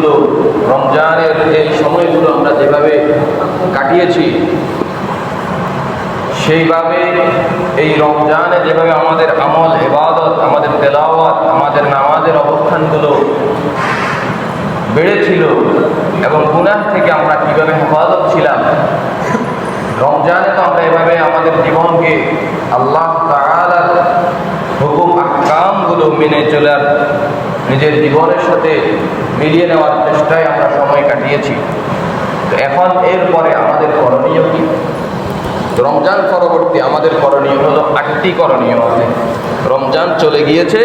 দিনগুলো, রমজানের এই সময়গুলো আমরা যেভাবে কাটিয়েছি, সেইভাবে এই রমজানে যেভাবে আমাদের আমল, ইবাদত, আমাদের তেলাওয়াত, আমাদের নামাজের অবস্থানগুলো বেড়েছিল এবং গুনাহ থেকে আমরা কিভাবে হেফাজত ছিলাম, রমজানে তো আমরা এভাবে আমাদের জীবনকে আল্লাহ তাআলার হুকুম আহকামগুলো মেনে চলার, নিজের জীবনের সাথে মিলিয়ে নেওয়ার চেষ্টায় আমরা সময় কাটিয়েছি। তো এখন এরপরে আমাদের করণীয় কি? রমজান পরবর্তী আমাদের করণীয় হলো 8টি করণীয় আছে। রমজান চলে গিয়েছে,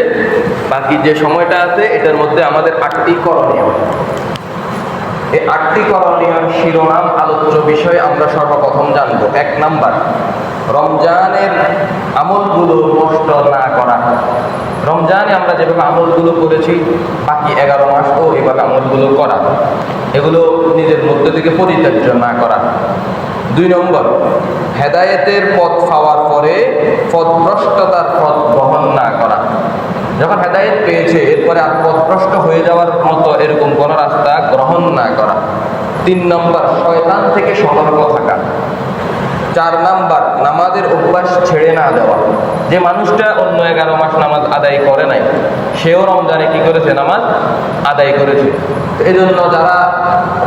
বাকি যে সময়টা আছে এটার মধ্যে আমাদের 8টি করণীয়। এই 8টি করণীয় শিরোনাম, আলোচ্য বিষয় আমরা সর্বপ্রথম জানবো। 1 নাম্বার, রমজানের আমলগুলো নষ্ট না করা। রমজানে আমরা যেভাবে আমলগুলো করেছি, বাকি 11 মাসও এভাবে আমলগুলো করা, এগুলো নিজের মধ্যে থেকে পরিত্যাজ্য না করা। 2 নম্বর, হেদায়েতের পথ পাওয়ার পরে পথভ্রষ্টতার পথ গ্রহণ না করা। যখন হেদায়েত পেয়েছে এরপরে আর পথভ্রষ্ট হয়ে যাওয়ার মতো এরকম কোনো রাস্তা গ্রহণ না করা। 3 নম্বর, শয়তান থেকে সতর্ক থাকা। 4 নাম্বার, নামাজের অভ্যাস ছেড়ে না দেওয়া। যে মানুষটা অন্য 11 মাস নামাজ আদায় করে নাই, সেও রমজানে কি করেছে? নামাজ আদায় করেছে। এই জন্য যারা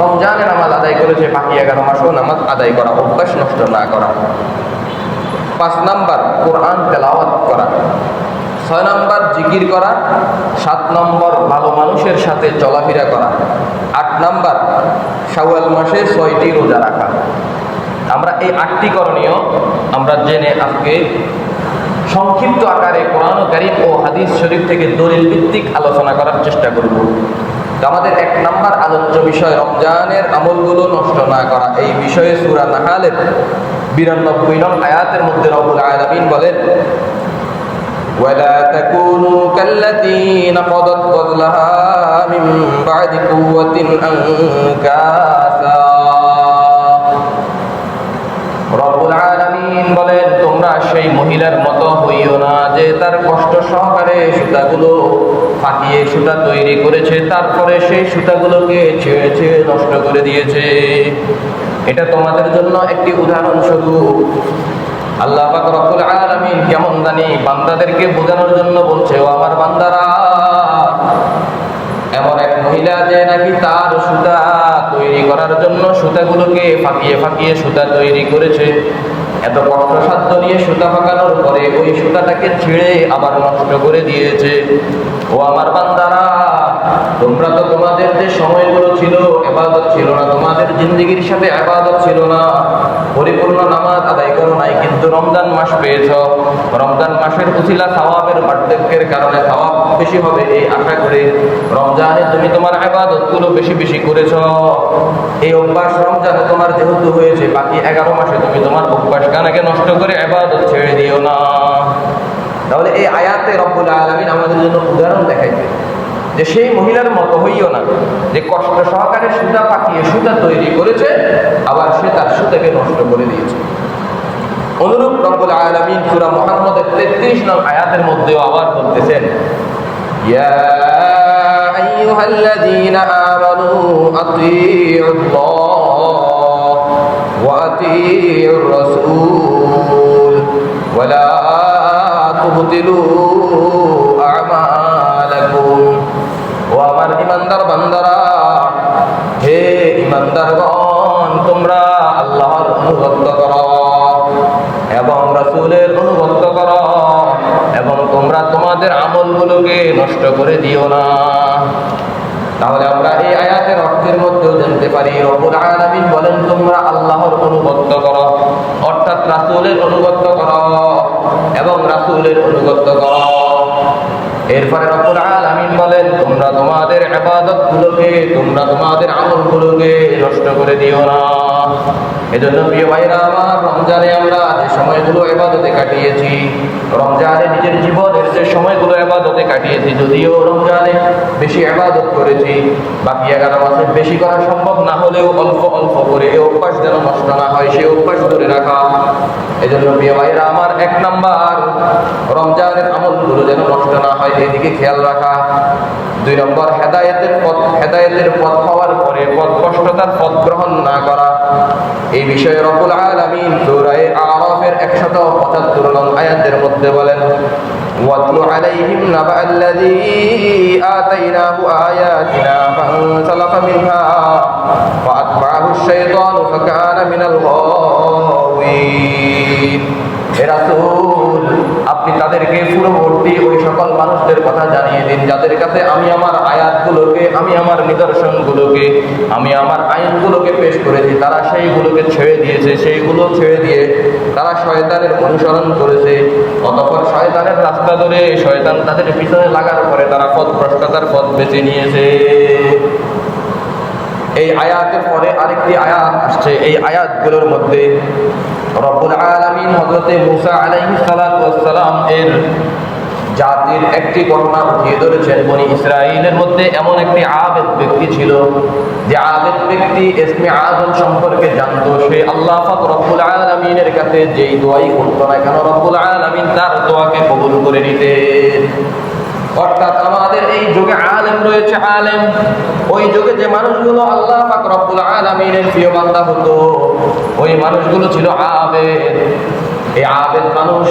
রমজানে নামাজ আদায় করেছে, বাকি 11 মাসও নামাজ আদায় করা, অভ্যাস নষ্ট না করা। 5 নাম্বার, কোরআন তেলাওয়াত করা। 6 নাম্বার, জিকির করা। 7 নম্বর, ভালো মানুষের সাথে চলাফেরা করা। 8 নাম্বার, শাওয়াল মাসে 6টি রোজা রাখা। আমরা এই 8টি করণীয় আমরা জেনে আজকে সংক্ষিপ্ত আকারে কোরআন কারীম ও হাদিস শরীফ থেকে দলিল ভিত্তিক আলোচনা করার চেষ্টা করব। আমাদের 1 নাম্বার আলোচ্য বিষয় রমজানের আমলগুলো নষ্ট না করা। এই বিষয়ে সূরা নাহালের 92 নং আয়াতের মধ্যে রব্বুল আলামিন বলেন, ولا تكونوا كالتي نقضت غزلها من بعد قوة أنكاثا। রব্বুল আলামিন বলেন, তোমরা সেই মহিলার মতো হইও না যে তার কষ্ট সহকারে সুতাগুলো ফাটিয়ে সুতা তৈরি করেছে, তারপরে সেই সুতাগুলোকে ছেড়ে ছেড়ে নষ্ট করে দিয়েছে। এটা তোমাদের জন্য একটি উদাহরণস্বরূপ। আল্লাহ পাক রব্বুল আলামিন কেমন জানি বান্দাদেরকে বোঝানোর জন্য বলছে, ও আমার বান্দারা, এমন এক মহিলা যে নাকি তার সুতা তৈরি করার জন্য সুতাগুলোকে ফাঁকিয়ে ফাঁকিয়ে সুতা তৈরি করেছে। এত কষ্টসাধ্য নিয়ে সুতা ফাঁকানোর পরে ওই সুতাটাকে ছিঁড়ে আবার নষ্ট করে দিয়েছে। ও আমার বান্দারা, তোমরা তো তোমাদের যে সময়গুলো ছিল ইবাদত ছিল না, তোমাদের জিন্দেগির সাথে ইবাদত ছিল না, পরিপূর্ণ নামাজ আদায় করো নাই, কিন্তু রমজান মাস পেয়েছ। রমজান মাসের উসিলা সওয়াবের বার্ধক্যের কারণে সওয়াব বেশি হবে এই আশা করে রমজানে তুমি তোমার ইবাদতগুলো বেশি বেশি করেছ। এই অভ্যাস রমজানে তোমার যেহেতু হয়েছে, বাকি 11 মাসে তুমি তোমার অভ্যাসটাকে নষ্ট করে ইবাদত ছেড়ে দিও না। তাহলে এই আয়াতে রব্বুল আলামিন আমাদের জন্য উদাহরণ দেখাইছে যে সেই মহিলার মতো হইও না যে কষ্ট সহকারে সুতা পাকিয়ে সুতা তৈরি করেছে, আবার সে তার সুতাকে নষ্ট করে দিয়েছে। অনুরূপ রব্বুল আলামিন সূরা মুহাম্মদের 33 নং আয়াতের মধ্যেও আবার বলতেছেন, ইয়া আইয়ুহাল্লাযীনা আমানু আতিউল্লাহ ওয়া আতিউর রাসূল ওয়া লা তুবতিলু আমালাকুম। ও আমার ইমানদার বান্দারা, হে ইমানদারগণ, তোমরা আল্লাহর অনুগত করো এবং রাসূলের অনুগত করো এবং তোমরা তোমাদের আমলগুলোকে নষ্ট করে দিও না। তাহলে আমরা এই আয়াতের অর্থের মধ্যেও জানতে পারি রব্বুল আলামিন বলেন তোমরা আল্লাহর অনুগত করো, অর্থাৎ রাসূলের অনুগত করো এবং রাসূলের অনুগত করো। এরপরে রব্বুল আলামিন বলেন তোমরা তোমাদের ইবাদতগুলোকে, তোমরা তোমাদের আমলগুলোকে নষ্ট করে দিও না। এজন্য প্রিয় ভাইরা আমার, রমজানে আমরা যে সময়গুলো ইবাদতে কাটিয়েছি, রমজানে নিজের জীবনের যে সময়গুলো ইবাদতে কাটিয়েছি, যদিও রমজানে বেশি ইবাদত করেছি, বাকি 11 মাসে বেশি করা সম্ভব না হলেও অল্প অল্প করে এই অভ্যাস যেন নষ্ট না হয়, সেই অভ্যাস ধরে রাখা। এজন্য প্রিয় ভাইরা আমার, 1 নাম্বার রমজানের আমলগুলো যেন নষ্ট না হয়, এদিকে খেয়াল রাখা। 2 2 নম্বর হেদায়েতের পথ পাওয়ার পরে পথভ্রষ্টতার পথ গ্রহণ না করা। এই বিষয়ে রব্বুল আলামিন সূরা আরাফের 175 নং আয়াতের মধ্যে বলেন, ওয়াতলু আলাইহিম নাবা'আল্লাযী আতাইনাহু আয়াতিনা ফানসালাখা মিনহা ফাআতবা'াহু আশ-শাইতানু ফাকানা মিনাল গাওয়িন। হে রাসূল, আপনি তাদেরকে পূর্ববর্তী ওই সকল মানুষদের কথা জানিয়ে দিন যাদের কাছে আমি আমার আয়াতগুলোকে, আমি আমার নিদর্শনগুলোকে, আমি আমার আইনগুলোকে পেশ করেছি, তারা সেইগুলোকে ছেড়ে দিয়েছে। সেইগুলো ছেড়ে দিয়ে তারা শয়তানের অনুসরণ করেছে। অতঃপর শয়তানের রাস্তা ধরে শয়তান তাদের পিছনে লাগার পরে তারা পথভ্রষ্টতার পথ বেছে নিয়েছে। এই আয়াতের পরে আরেকটি আয়াত আসছে। এই আয়াতগুলোর মধ্যে রব্বুল আলামিন হযরতে মূসা আলাইহিস সালাতু ওয়াস সালাম এর জাতির একটি ঘটনা উঠিয়ে ধরেছেন। বনি ইসরাইলের মধ্যে এমন একটি আবেদ ব্যক্তি ছিল, যে আবেদ ব্যক্তি ইসমে আযম সম্পর্কে জানতো। সে আল্লাহ পাক রব্বুল আলামিনের কাছে যেই দোয়াই করতো না কেন, রব্বুল আলামিন তার দোয়াকে কবুল করে নিতেন। অর্থাৎ আমাদের এই যুগে আলেম রয়েছে, আলেম ওই যুগে যে মানুষগুলো আল্লাহ পাক রব্বুল আলামিনের প্রিয় বান্দা হতো, ওই মানুষগুলো ছিল আবেদ। এই আবেদ মানুষ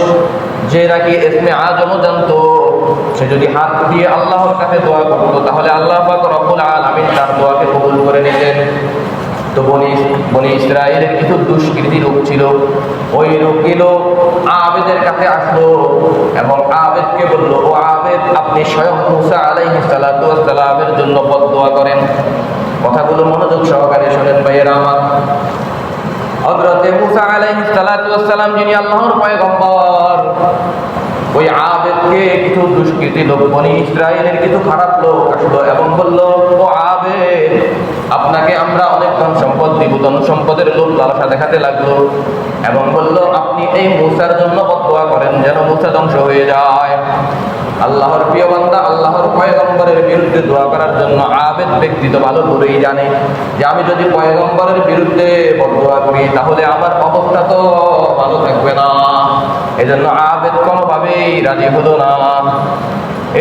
যে নাকি ইসমে আযম জানতো, সে যদি হাত দিয়ে আল্লাহর কাছে দোয়া করতো তাহলে আল্লাহ পাক রব্বুল আলামিন তার দোয়াকে কবুল করে নিতেন। তো বনি ইসরাইলের কিছু দুষ্কৃতী লোক ছিল। ওই লোকগুলো আবেদের কাছে আসলো এবং আবেদকে বলল, ও আবেদ, আপনি স্বয়ং মূসা আলাইহিস সালাতু ওয়াস সালামের জন্য বদদোয়া করেন। কথাগুলো মনোযোগ সহকারে শোনেন ভাইয়েরা আমার। হযরত মূসা আলাইহিস সালাতু ওয়াস সালাম যিনি আল্লাহর পয়গম্বর, ওই আবেদকে কিছু দুষ্কৃতী লোক, বনি ইসরাইলের কিছু খারাপ লোক আসলো এবং বলল, ও আবেদ, আপনাকে আমরা অনেক ধন সম্পদ দিব। ধন সম্পদের লোভ লালসা দেখাতে লাগলো এবং বলল, আপনি এই মূসার জন্য বদদোয়া করেন যেন মূসা ধ্বংস হয়ে যায়। আল্লাহর প্রিয় বান্দা আল্লাহর পয়গম্বরের বিরুদ্ধে দোয়া করার জন্য আবেদ ব্যক্তি তো ভালো করেই জানে যে আমি যদি পয়গম্বরের বিরুদ্ধে বদদোয়া করি তাহলে আমার অবস্থা তো ভালো থাকবে না। এজন্য আবেদ কোনোভাবেই রাজি হলো না।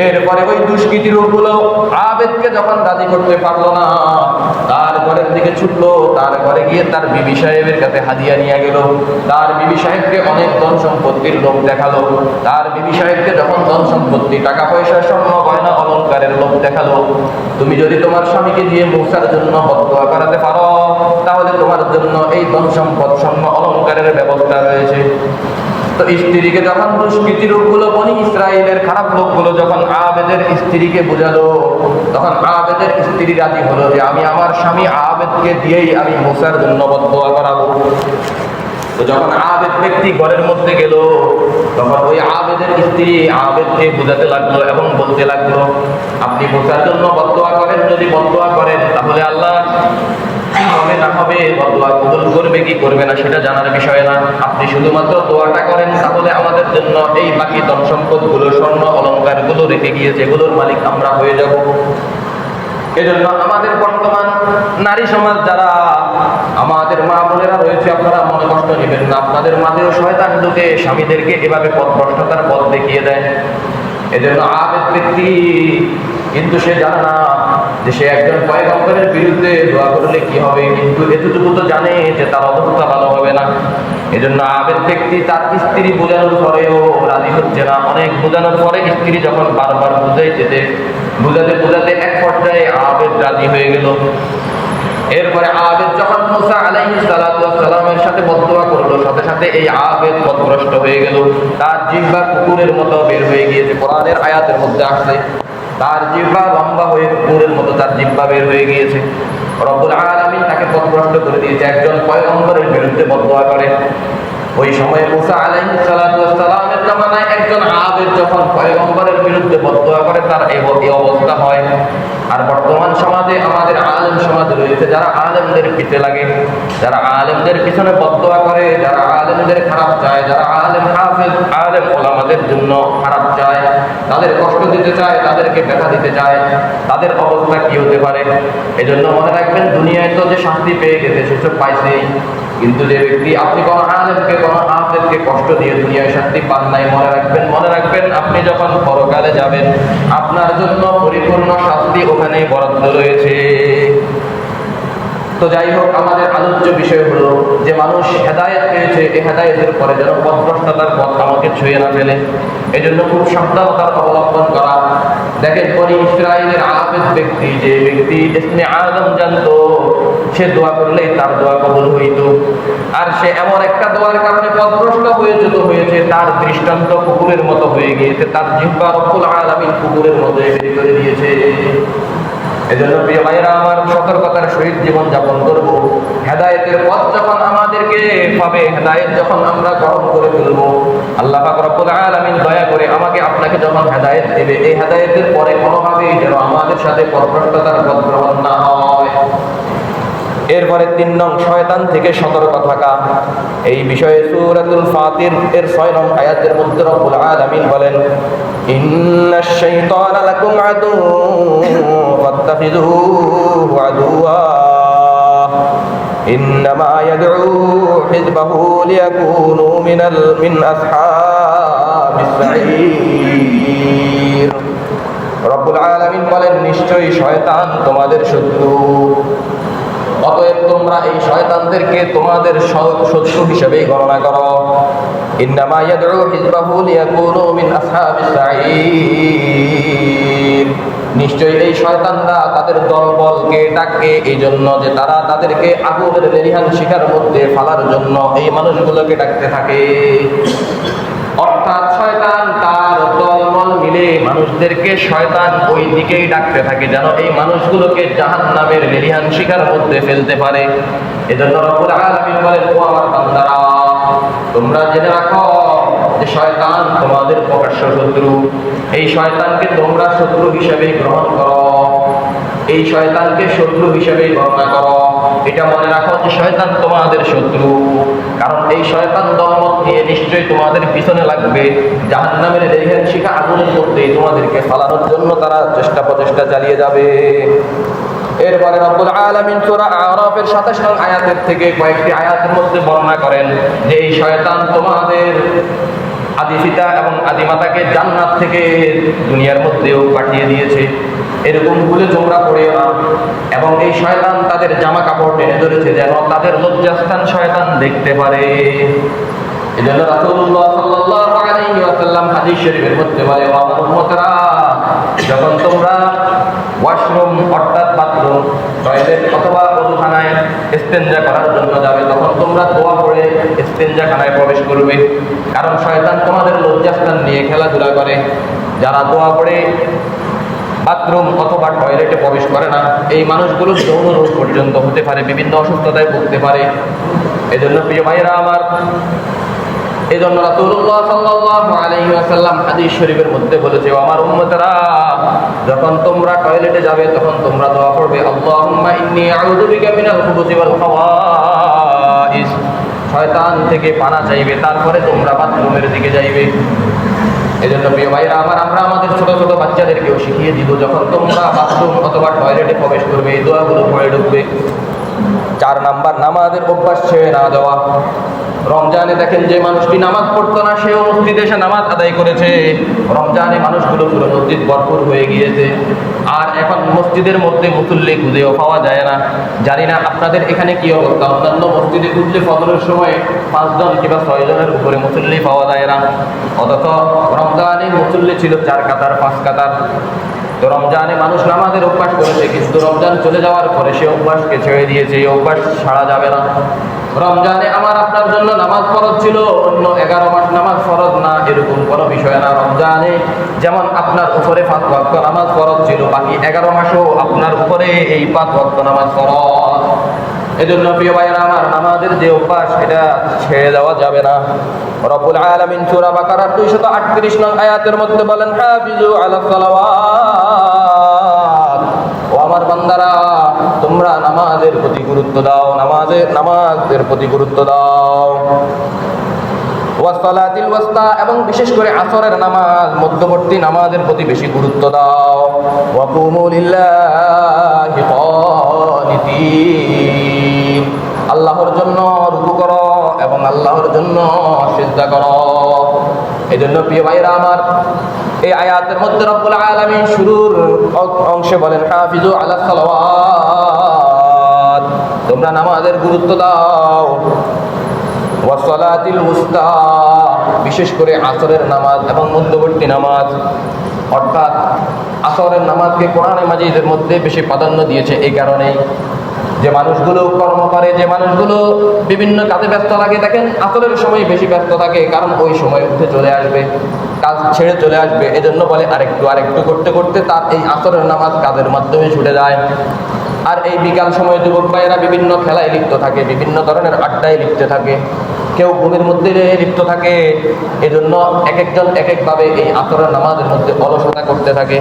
এরপরে ওই দুষ্কৃতী লোকগুলো আবেদকে যখন রাজি করতে পারলো না, তার ঘরের দিকে ছুটলো, তার ঘরে গিয়ে তার বিবি সাহেবের কাছে হাদিয়া নিয়ে গেল। তার বিবি সাহেবকে অনেক ধন সম্পত্তির লোভ দেখালো। তার বিবি সাহেবকে যখন ধন সম্পত্তি, টাকা পয়সা, স্বর্ণ গয়না অলংকারের লোভ দেখালো, তুমি যদি তোমার স্বামীকে দিয়ে মূসার জন্য বদদোয়া করাতে পারো তাহলে তোমার জন্য এই ধন সম্পদ, স্বর্ণ অলংকারের ব্যবস্থা রয়েছে। তো স্ত্রীকে যখন দুষ্কৃতী লোকগুলো, বনি ইসরাইলের খারাপ লোকগুলো যখন আবেদের স্ত্রীকে বোঝালো, তখন আবেদের স্ত্রী রাজি হলো যে আমি আমার স্বামী আবেদকে দিয়েই আমি মূসার জন্য বদদোয়া করাবো। তো যখন আবেদ ব্যক্তি ঘরের মধ্যে গেল, তখন ওই আবেদের স্ত্রী আবেদকে বোঝাতে লাগলো এবং বলতে লাগলো, আপনি মূসার জন্য বদদোয়া করেন, যদি বদদোয়া করেন তাহলে আল্লাহ কি হবে না হবে, বদদোয়া কবুল করবে কি করবে না সেটা জানার বিষয় না। আপনি শুধুমাত্র দোয়াটা করেন, তাহলে আমাদের জন্য এই বাকি ধন সম্পদ গুলো, স্বর্ণ অলংকার গুলো রেখে গিয়েছে, এগুলোর মালিক আমরা হয়ে যাব। এজন্য আমাদের বর্তমান নারী সমাজ যারা, আমাদের মা বোনেরা রয়েছে, আপনারা মনে কষ্ট নেবেন না, আপনাদের মাঝেও শয়তান ঢুকে স্বামীদেরকে এভাবে পথভ্রষ্টতার পথ দেখিয়ে দেয়। এজন্য আবেদ ব্যক্তি কিন্তু সে জানে না যে সে একজন পয়গম্বরের বিরুদ্ধে দোয়া করলে কি হবে, কিন্তু এতটুকু তো জানে যে তার অবস্থা ভালো হবে না। এজন্য আবেদ ব্যক্তি তার স্ত্রী বোঝানোর পরেও রাজি হচ্ছে না। অনেক বোঝানোর পরে স্ত্রী যখন বারবার বোঝাতে এক পর্যায়ে আবেদ রাজি হয়ে গেল। এরপরে আবেদ যখন মূসা আলাইহিস সালাতু ওয়াস সালামের সাথে বদদোয়া করলো, সাথে সাথে এই আবেদ পথভ্রষ্ট হয়ে গেল। তার জিহ্বা কুকুরের মতো বের হয়ে গিয়েছে। কোরআনের আয়াতের মধ্যে আসছে তার জিহ্বা লম্বা হয়ে কুকুরের মতো তার জিহ্বা বের হয়ে গিয়েছে। রব্বুল আলামিন তাকে পথভ্রষ্ট করে দিয়েছে। একজন পয়গম্বরের বিরুদ্ধে বদদোয়া করে। ওই সময় মূসা আলাইহিস সালাতু ওয়াস সালামের জামানায় একজন আবেদ যখন পয়গম্বরের বিরুদ্ধে বদদোয়া করে তার এই অবস্থা হয়। আর বর্তমান সমাজে আমাদের আলেম সমাজ রয়েছে যারা আলেমদের পিছে লাগে, যারা আলেমদের পিছনে বদদোয়া করে, যারা আলেমদের খারাপ চায়, যারা আলেম হাফেজ আলেম ওলামাদের জন্য খারাপ চায়, তাদের কষ্ট দিতে চায়, তাদেরকে ব্যথা দিতে চায়, তাদের অবস্থা কি হতে পারে। এজন্য মনে রাখবেন, দুনিয়ায় তো যে শান্তি পেয়ে গেছে সেসব পাইছেই, কিন্তু যে ব্যক্তি আপনি কোনো আলেমকে, কোনো হাফেজকে কষ্ট দিয়ে দুনিয়ায় শান্তি পান নাই, তাই মনে রাখবেন আপনি যখন পরকালে যাবেন আপনার জন্য পরিপূর্ণ শাস্তি ওখানে বরাদ্দ রয়েছে। তো যাই হোক, আমাদের আলোচ্য বিষয় হলো যে মানুষ হেদায়েত পেয়েছে, এই হেদায়েতের পরে যেন পথভ্রষ্টতার পথ আমাকে ছুঁয়ে না ফেলে, এই জন্য খুব সাবধানতার অবলম্বন করা। দেখেন, বনি ইসরাইলের আবেদ ব্যক্তি, যে ব্যক্তি ইসমে আযম জানতো, সে দোয়া করলেই তার দোয়া কবুল হইত। আর সে এমন একটা দোয়ার কারণে পথভ্রষ্ট হয়েছে, তার দৃষ্টান্ত কুকুরের মতো হয়ে গিয়েছে, তার জিহ্বা রব্বুল আলামিন কুকুরের মতো বের করে দিয়েছে। এজন্য প্রিয় ভাইরা আমার, সতর্কতার সহিত জীবন যাপন করব। হেদায়েতের পথ যখন আমাদেরকে পাবে, হেদায়েত যখন আমরা গ্রহণ করে ফেলবো, আল্লাহ পাক রব্বুল আলামিন দয়া করে আমাকে আপনাকে যখন হেদায়েত দেবে, এই হেদায়েতের পরে কোনোভাবেই যেন আমাদের সাথে পথভ্রষ্টতার পথ গ্রহণ না হয়। এরপরে ৩ নং, শয়তান থেকে সতর্ক থাকা। এই বিষয়ে সূরাতুল ফাতির এর ৬ নং আয়াতের মধ্যে রব্বুল আলামিন বলেন, ইন্নাশ শাইতানা লাকুম আদুউন ফাত্তাখিযুহু আদুওয়া ইন্নামা ইয়াদউ হিজবাহু লিয়াকুনু মিন আসহাবিস সাঈর। রব্বুল আলামিন বলেন, নিশ্চয়ই শয়তান তোমাদের শত্রু, অতএব তোমরা এই শয়তানদেরকে তোমাদের শত্রু হিসেবেই গণনা করো। ইন্নামা ইয়াদউ হিজবাহু লিয়াকুনু মিন আসহাবিস সাঈর। নিশ্চয়ই এই শয়তানরা তাদের দলবলকে ডাকে এই জন্য যে তারা তাদেরকে আগুনের লেলিহান শিখার মধ্যে ফালার জন্য এই মানুষগুলোকে ডাকতে থাকে। অর্থাৎ শয়তান তার দলবল মিলে মানুষদেরকে শয়তান ওই দিকেই ডাকতে থাকে, যেন এই মানুষগুলোকে জাহান্নামের লেলিহান শিখার মধ্যে ফেলতে পারে। এজন্য রব্বুল আলামিন বলেন, ও আমার বান্দারা, তোমরা জেনে রাখো যে শয়তান তোমাদের প্রকাশ্য শত্রু। এই শয়তানকে তোমরা শত্রু হিসেবে গ্রহণ করো, এই শয়তানকে শত্রু হিসেবে গণনা করো। এটা মনে রাখো যে শয়তান তোমাদের শত্রু, কারণ এই শয়তান দলমত নিয়ে নিশ্চয়ই তোমাদের পিছনে লাগবে, জাহান্নামের লেলিহান শিখা আগুনের মধ্যে তোমাদেরকে ফালানোর জন্য তারা প্রচেষ্টা চালিয়ে যাবে। এরপরে রব্বুল আলামিন সূরা আরাফের ২৭ নং আয়াতের থেকে কয়েকটি আয়াতের মধ্যে বর্ণনা করেন যে এই শয়তান তোমাদের আদি পিতা এবং আদিমাতাকে জান্নাত থেকে দুনিয়ার মধ্যেও পাঠিয়ে দিয়েছে, এরকম ভুলে তোমরা পড়িও না। এবং এই শয়তান তাদের জামা কাপড় টেনে ধরেছে যেন তাদের লজ্জাস্থান শয়তান দেখতে পারে। এজন্য রাসূলুল্লাহ সাল্লাল্লাহু আলাইহি ওয়াসাল্লাম হাদিস শরীফের মধ্যে বলে, ও আমার উম্মতরা, যখন তোমরা ওয়াশরুম অর্থাৎ বাথরুম, টয়লেট অথবা ওযুখানায় ইস্তেনজা করার জন্য যাবে, তখন তোমরা দোয়া পড়ে ইস্তেনজাখানায় প্রবেশ করবে, কারণ শয়তান তোমাদের লজ্জাস্থান নিয়ে খেলাধুলা করে। যারা দোয়া পড়ে বাথরুম অথবা টয়লেটে প্রবেশ করে না, এই মানুষগুলো যৌন রোগ পর্যন্ত হতে পারে, বিভিন্ন অসুস্থতায় ভুগতে পারে। এজন্য প্রিয় ভাইরা আমার, এজন্য রাসূলুল্লাহ সাল্লাল্লাহু আলাইহি ওয়াসাল্লাম হাদিস শরীফের মধ্যে বলেছে, ও আমার উম্মতরা, যখন তোমরা টয়লেটে যাবে তখন তোমরা দোয়া করবে, আল্লাহুম্মা ইন্নী আউযু বিকা মিনাল খুবুসি ওয়াল খাওয়াইস। শয়তান থেকে পানা চাইবে, তারপরে তোমরা বাথরুমের দিকে যাইবে। এজন্য প্রিয় ভাইরা আমার, আমরা আমাদের ছোট ছোট বাচ্চাদেরকেও শিখিয়ে দিব, যখন তোমরা বাথরুম অথবা টয়লেটে প্রবেশ করবে এই দোয়াগুলো পড়ে ঢুকবে। ৪ নাম্বার, নামাজের অভ্যাস ছেড়ে না দেওয়া। রমজানে দেখেন যে মানুষটি নামাজ পড়তো না, সেও মসজিদে এসে নামাজ আদায় করেছে। রমজানে মানুষগুলো পুরো মসজিদ ভরপুর হয়ে গিয়েছে, আর এখন মসজিদের মধ্যে মুসল্লি খুঁজেও পাওয়া যায় না। জানি না আপনাদের এখানে কি অবস্থা, অন্যান্য মসজিদে খুঁজলে ফজরের সময় ৫ জন কিংবা ৬ জনের উপরে মুসল্লি পাওয়া যায় না, অথচ রমজানে মুসল্লি ছিল ৪ কাতার ৫ কাতার। তো রমজানে মানুষ নামাজের অভ্যাস করেছে, কিন্তু রমজান চলে যাওয়ার পরে সে অভ্যাসকে ছেড়ে দিয়েছে, এই অভ্যাস ছাড়া যাবে না। রমজানে আমার আপনার জন্য নামাজ ফরজ ছিল, অন্য ১১ মাস নামাজ ফরজ না, এরকম কোনো বিষয় না। রমজানে যেমন আপনার উপরে ৫ ওয়াক্ত নামাজ ফরজ ছিল, বাকি ১১ মাসও আপনার উপরে এই ৫ ওয়াক্ত নামাজ ফরজ। এজন্য প্রিয় ভাইরা আমার, নামাজের যে অভ্যাস এটা ছেড়ে দেওয়া যাবে না। রব্বুল আলামিন সূরা বাকারার ২৩৮ নং আয়াতের মধ্যে বলেন, হাফিজু আলাস সালাওয়াত। ও আমার বান্দারা, তোমরা নামাজের প্রতি গুরুত্ব দাও, নামাজের প্রতি গুরুত্ব দাও। ওয়াসসালাতিল ওয়াসতা, এবং বিশেষ করে আসরের নামাজ, মধ্যবর্তী নামাজের প্রতি বেশি গুরুত্ব দাও। ওয়া কুমু লিল্লাহি কানিতিন, আল্লাহর জন্য রুকু করো এবং আল্লাহর জন্য সিজদা করো। এই জন্য প্রিয় ভাইরা আমার, এই আয়াতের মধ্যে রব্বুল আলামিন শুরুর অংশে বলেন হাফিজু আলাস সালাওয়াত, তোমরা নামাজের গুরুত্ব দাও, ওয়াস সালাতিল উস্তা, বিশেষ করে আসরের নামাজ এবং মধ্যবর্তী নামাজ। অর্থাৎ আসরের নামাজকে কোরআনে মাজিদের মধ্যে বেশি প্রাধান্য দিয়েছে এই কারণেই যে মানুষগুলো কর্ম করে, যে মানুষগুলো বিভিন্ন কাজে ব্যস্ত থাকে, দেখেন আসরের সময় বেশি ব্যস্ত থাকে, কারণ ওই সময় উঠে চলে আসবে, কাজ ছেড়ে চলে আসবে। এজন্য বলে আরেকটু করতে করতে তার এই আসরের নামাজ কাজের মাধ্যমে ছুটে যায়। আর এই বিকাল সময়ে যুবক ভাইয়েরা বিভিন্ন খেলায় লিপ্ত থাকে, বিভিন্ন ধরনের আড্ডায় লিপ্ত থাকে, কেউ ঘুমের মধ্যে লিপ্ত থাকে। এজন্য এক একজন এক একভাবে এই আসরের নামাজের মধ্যে অলসতা করতে থাকে।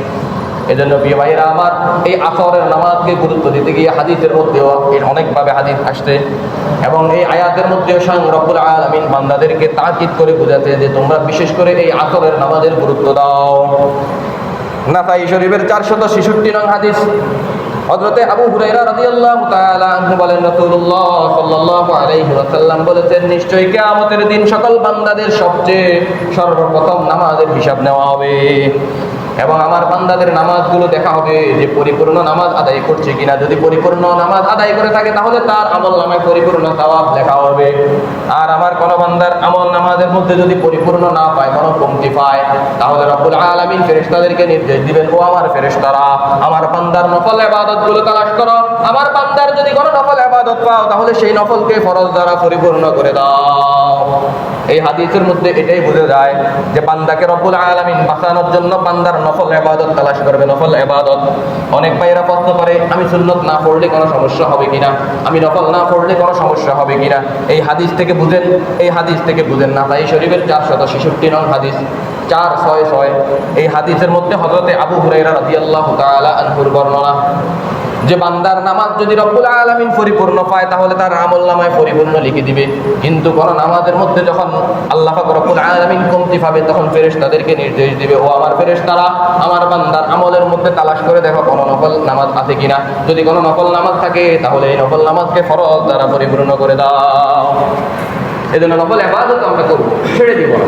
এজন্য প্রিয় ভাইয়েরা আমার, এই আসরের নামাজকে গুরুত্ব দিতে গিয়ে হাদিসের মধ্যেও এর অনেকভাবে হাদিস আসছে, এবং এই আয়াতের মধ্যেও স্বয়ং রব্বুল আলামিন বান্দাদেরকে তাকিদ করে বোঝাতে যে তোমরা বিশেষ করে এই আসরের নামাজের গুরুত্ব দাও। নাসাই শরীফের 466 নং হাদিস, হযরতে আবু হুরায়রা রাদিয়াল্লাহু তাআলা আনহু বলেন, রাসূলুল্লাহ সাল্লাল্লাহু আলাইহি ওয়াসাল্লাম বলেছেন, নিশ্চয়ই কিয়ামতের দিন সকল বান্দাদের সবচেয়ে সর্বপ্রথম নামাজের হিসাব নেওয়া হবে, এবং আমার বান্দাদের নামাজগুলো দেখা হবে যে পরিপূর্ণ নামাজ আদায় করছে কিনা। যদি পরিপূর্ণ নামাজ আদায় করে থাকে তাহলে তার আমল নামায় পরিপূর্ণ সওয়াব লেখা হবে। আর আমার কোন বান্দার আমল নামাজের মধ্যে যদি পরিপূর্ণ না পায়, কোনো কমতি পায়, তাহলে রব্বুল আলামিন ফেরেশতাদেরকে নির্দেশ দিবেন, ও আমার ফেরেশতারা, আমার বান্দার নফল ইবাদতগুলো তালাশ করো, আমার বান্দার যদি কোনো নফল ইবাদত পাও তাহলে সেই নফলকে ফরজ দ্বারা পরিপূর্ণ করে দাও। এই হাদিসের মধ্যে এটাই বোঝা যায় যে বান্দাকে রব্বুল আলামিন বাঁচানোর জন্য বান্দার নফল ইবাদত তালাশ করবে, নফল ইবাদত। অনেক ভাইরা প্রশ্ন করে, আমি সুন্নত না পড়লে কোনো সমস্যা হবে কিনা, আমি নফল না পড়লে কোনো সমস্যা হবে কিনা। এই হাদিস থেকে বুঝেন, এই হাদিস থেকে বুঝেন না। তাই শরীফের 466 নং হাদিস 466, এই হাদিসের মধ্যে হযরতে আবু হুরায়রা রাদিয়াল্লাহু তাআলা আনহুর বর্ণনা যে বান্দার নামাজ যদি রব্বুল আলামিন পরিপূর্ণ পায় তাহলে তার আমল নামায় পরিপূর্ণ লিখে দিবে, কিন্তু কোন নামাজের মধ্যে যখন আল্লাহ পাক রব্বুল আলামিন কমতি পাবে তখন ফেরেশতাদেরকে নির্দেশ দিবে, ও আমার ফেরেশতারা, আমার বান্দার আমলের মধ্যে তালাশ করে দেখো কোনো নফল নামাজ আছে কিনা। যদি কোনো নফল নামাজ থাকে তাহলে এই নফল নামাজকে ফরজ দ্বারা পরিপূর্ণ করে দাও। এজন্য নফল ইবাদত আমরা করব, ছেড়ে দিব না।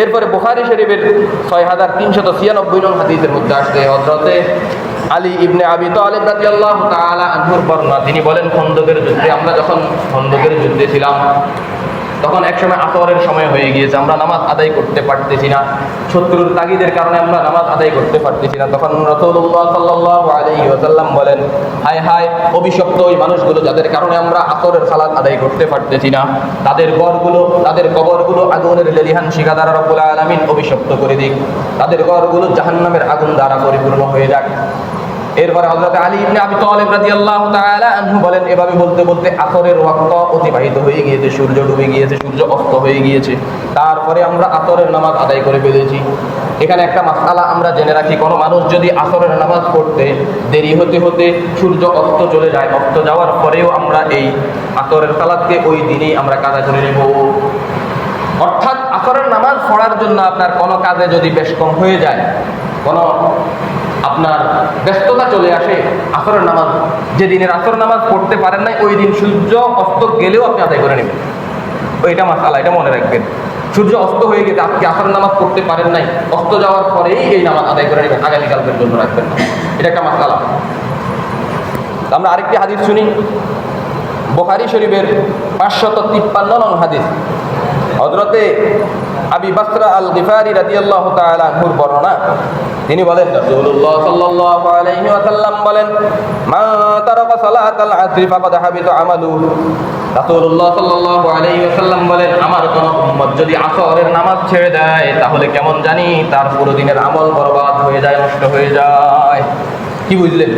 এরপরে বুখারী শরীফের 6396 নং হাদিসের মধ্যে আসছে, হযরতে আলী ইবনে আবি তালিব রাদিয়াল্লাহু তাআলা আনহুর বর্ণনা, তিনি বলেন, খন্দকের যুদ্ধে, আমরা যখন খন্দকের যুদ্ধে ছিলাম তখন একসময় আসরের সময় হয়ে গিয়েছে, আমরা নামাজ আদায় করতে পারতেছি না, শত্রুর তাগিদের কারণে আমরা নামাজ আদায় করতে পারতেছি না। তখন রাসূলুল্লাহ সাল্লাল্লাহু আলাইহি ওয়াসাল্লাম বলেন, হায় হায়, অভিশপ্ত ওই মানুষগুলো যাদের কারণে আমরা আসরের সালাত আদায় করতে পারতেছি না, তাদের ঘরগুলো, তাদের কবরগুলো আগুনের লেলিহান শিখা দ্বারা রব্বুল আলামিন অভিশপ্ত করে দিক, তাদের ঘরগুলো জাহান্নামের আগুন দ্বারা পরিপূর্ণ হয়ে যাক। এরপরে হযরত আলী ইবনে আবি তালিব রাদিয়াল্লাহু তাআলা আনহু বলেন, এভাবে বলতে বলতে আসরের ওয়াক্ত অতিবাহিত হয়ে গিয়েছে, সূর্য ডুবে গিয়েছে, সূর্য অস্ত হয়ে গিয়েছে, তারপরে আমরা আসরের নামাজ আদায় করে ফেলেছি। এখানে একটা মাসআলা আমরা জেনে রাখি, কোনো মানুষ যদি আসরের নামাজ পড়তে দেরি হতে হতে সূর্য অস্ত চলে যায়, অস্ত যাওয়ার পরেও আমরা এই আসরের সালাতকে ওই দিনেই আমরা কাজা করে নেব। অর্থাৎ আসরের নামাজ পড়ার জন্য আপনার কোনো কাজে যদি বেশ কম হয়ে যায়, কোনো আপনার ব্যস্ততা চলে আসে, আসরের নামাজ, যেদিনের আসর নামাজ পড়তে পারেন নাই ওই দিন সূর্য অস্ত গেলেও আপনি আদায় করে নেবেন। ওইটা মাসালা, এটা মনে রাখবেন। সূর্য অস্ত হয়ে গেছে, আজকে আসর নামাজ পড়তে পারেন নাই, অস্ত যাওয়ার পরেই এই নামাজ আদায় করে নেবেন, আগামীকালকের জন্য রাখবেন না, এটা একটা মাসালা। আমরা আরেকটি হাদিস শুনি, বুখারী শরীফের 553 নং হাদিস, হযরতে আবি বকর আল গিফারি রাদিয়াল্লাহু তাআলা আনহুর বর্ণনা, তিনি বলেন, রাসূলুল্লাহ সাল্লাল্লাহু আলাইহি ওয়াসাল্লাম বলেন, মান তারাকা সালাতাল আসর ফাকাদ হাবিতা আমালুহু। রাসূলুল্লাহ সাল্লাল্লাহু আলাইহি ওয়াসাল্লাম বলেন, আমার কোন উম্মত যদি আসরের নামাজ ছেড়ে দেয় তাহলে কেমন জানি তার পুরো দিনের আমল বরবাদ হয়ে যায়, নষ্ট হয়ে যায়। কি বুঝলেন?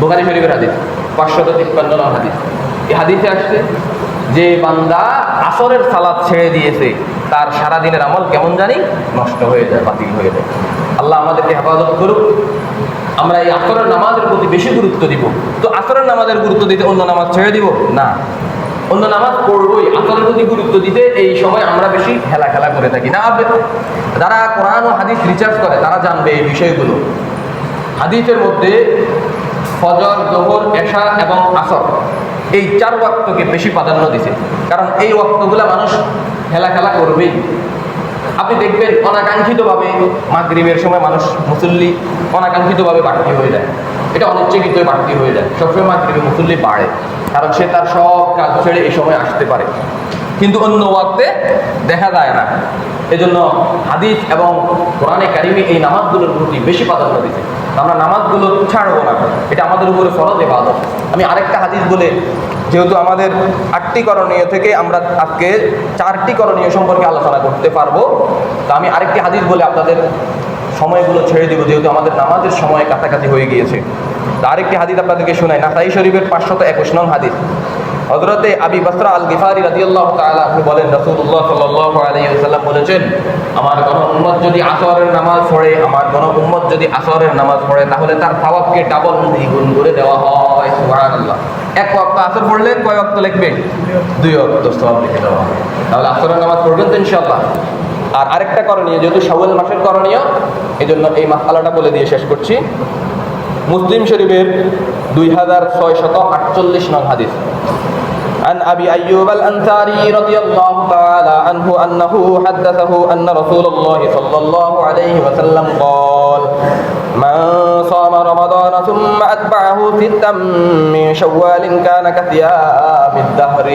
বুখারী শরীফের হাদিস 553 নং হাদিস। এই হাদিসে আসছে যে বান্দা আসরের সালাত ছেড়ে দিয়েছে তার সারা দিনের আমল কেমন জানি নষ্ট হয়ে যায়, বাতিল হয়ে যায়। আল্লাহ আমাদেরকে হেফাজত করুক। আমরা এই আসরের নামাজের প্রতি বেশি গুরুত্ব দিব। তো আসরের নামাজের গুরুত্ব দিতে অন্য নামাজ ছেড়ে দিব না, অন্য নামাজ পড়বই। আসরের প্রতি গুরুত্ব দিতে এই সময় আমরা বেশি খেলা করে থাকি না। যারা কোরআন ও হাদিস রিসার্চ করে তারা জানবে এই বিষয়গুলো। হাদিসের মধ্যে ফজর, যোহর, এশা এবং আসর এই 4 ওয়াক্তকে বেশি প্রাধান্য দিছে, কারণ এই ওয়াক্তগুলা মানুষ খেলা করবেই। আপনি দেখবেন অনাকাঙ্ক্ষিতভাবে মাগরিবের সময় মানুষ মুসল্লি অনাকাঙ্ক্ষিতভাবে বাড়তি হয়ে যায়, এটা অনিচ্ছাকৃত বাড়তি হয়ে যায়। সবসময় মাগরিবে মুসল্লি বাড়ে, কারণ সে তার সব কাজ ছেড়ে এই সময় আসতে পারে, কিন্তু অন্য ওয়াক্তে দেখা যায় না। এজন্য হাদিস এবং কোরআনে কারিমে এই নামাজগুলোর প্রতি বেশি প্রাধান্য দিচ্ছে। আমরা নামাজগুলো ছাড়বো না, এটা আমাদের উপরে ফরজ ইবাদত। আমি আরেকটা হাদিস বলে, যেহেতু আমাদের 8টি করণীয় থেকে আমরা আজকে 4টি করণীয় সম্পর্কে আলোচনা করতে পারবো, তো আমি আরেকটি হাদিস বলে আপনাদের সময়গুলো ছেড়ে দিব, যেহেতু আমাদের নামাজের সময় কাছাকাছি হয়ে গিয়েছে। তো আরেকটি হাদিস আপনাদেরকে শোনাই, নাসাই শরীফের 521 নং হাদিস। হযরতে আবি বসরা আল গিফারি রাদিয়াল্লাহু তাআলা আপনি বলেন, রাসূলুল্লাহ সাল্লাল্লাহু আলাইহি ওয়াসাল্লাম বলেছেন, আমার কোনো উম্মত যদি আসরের নামাজ পড়ে, তাহলে তার সওয়াবকে ডাবল দ্বিগুণ করে দেওয়া হয়। সুবহানাল্লাহ। এক ওয়াক্ত আসর পড়লেন, কয় ওয়াক্ত লিখবে? 2 ওয়াক্ত সওয়াব লিখে দেওয়া হয়। তাহলে আসরের নামাজ পড়বেন তো ইনশাআল্লাহ। আর আরেকটা করণীয়, যেহেতু শাওয়াল মাসের করণীয়, এজন্য এই মাসআলাটা বলে দিয়ে শেষ করছি। মুসলিম শরীফের 2648 নং হাদিস। عن أبي أيوب الأنصاري رضي الله تعالى عنه أنه حدثه أن رسول الله صلى الله عليه وسلم قال: من صام رمضان ثم أتبعه 6 من شوال كان كصيام الدهر।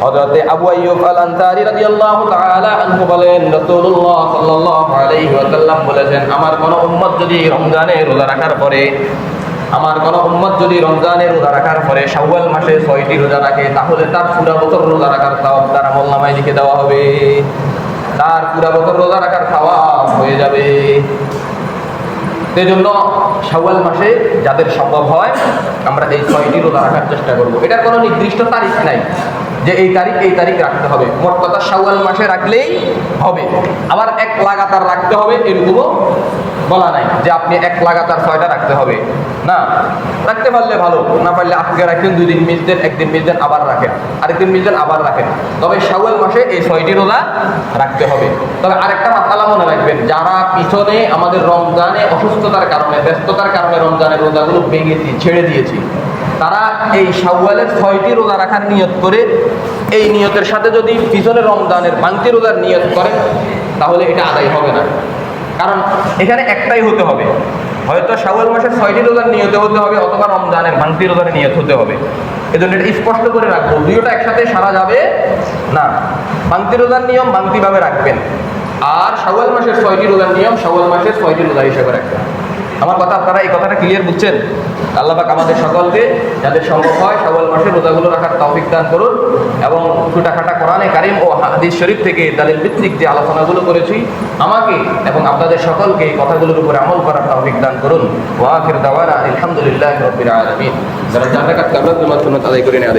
হযরতে আবু আইয়ুব আল আনসারী রাদিয়াল্লাহু তাআলা আনহু বলেন, রাসূলুল্লাহ সাল্লাল্লাহু আলাইহি ওয়াসাল্লাম বলেছেন, আমার কোন উম্মত যদি রমজানে রোজা রাখার পরে শাওয়াল মাসে 6টি রোজা রাখে, তাহলে তার পুরা বছর রোজা রাখার সওয়াব তার আমলনামায় লিখে দেওয়া হবে। তার পুরা বছর রোজা রাখার সওয়াব হয়ে যাবে। সেজন্য শাওয়াল মাসে যাদের সম্ভব হয় আমরা এই 6টি রোজা রাখার চেষ্টা করব। এটার কোনো নির্দিষ্ট তারিখ নাই যে এই তারিখ রাখতে হবে। মোট কথা শাওয়াল মাসে রাখলেই হবে। আবার এক লাগাতার রাখতে হবে এরকমও বলা নাই যে আপনি এক লাগাতার 6টা রাখতে হবে, না। রাখতে পারলে ভালো, না পারলে আজকে রাখেন, 2 দিন মিস দেন, একদিন মিস দেন আবার রাখেন, আরেকদিন মিস দেন আবার রাখেন। তবে শাওয়াল মাসে এই 6টি রোজা রাখতে হবে। তবে আরেকটা মাসালা মনে রাখবেন, যারা পিছনে আমাদের রমজানে অসুস্থতার কারণে, ব্যস্ততার কারণে রমজানের রোজাগুলো ভেঙেছি, ছেড়ে দিয়েছি, তারা এই শাওয়ালের 6টি রোজা রাখার নিয়ত করে, এই নিয়তের সাথে যদি পিছনে রমজানের ভাঙতি রোজার নিয়ত করেন, তাহলে এটা আদায় হবে না। কারণ এখানে একটাই হতে হবে, হয়তো শাওয়াল মাসের 6টি রোজার নিয়তে হতে হবে, অথবা রমজানের ভাঙতি রোজার নিয়ত হতে হবে। এজন্য এটা স্পষ্ট করে রাখবো, দুইটা একসাথে সারা যাবে না। ভাঙতি রোজার নিয়ম ভাঙতিভাবে রাখবেন, আর শাওয়াল মাসের 6টি রোজার নিয়ম শাওয়াল মাসের 6টি রোজা হিসেবে রাখবেন। আমার কথা আপনারা এই কথাটা ক্লিয়ার বুঝছেন? আল্লাহ পাক আমাদের সকলকে, যাদের সম্ভব হয়, শাওয়াল মাসের রোজাগুলো রাখার তৌফিক দান করুন, এবং ছোটাখাটা কোরআনে কারীম ও হাদিস শরীফ থেকে দালিল ভিত্তিক যে আলোচনাগুলো করেছি, আমাকে এবং আপনাদের সকলকে এই কথাগুলোর উপরে আমল করার তৌফিক দান করুন। ওয়া আখির দাওয়ানা আলহামদুলিল্লাহি রাব্বিল আলামিন। যারা জান্নাত কাবলাতুল মাসুন্নাত আদায় করে নিন।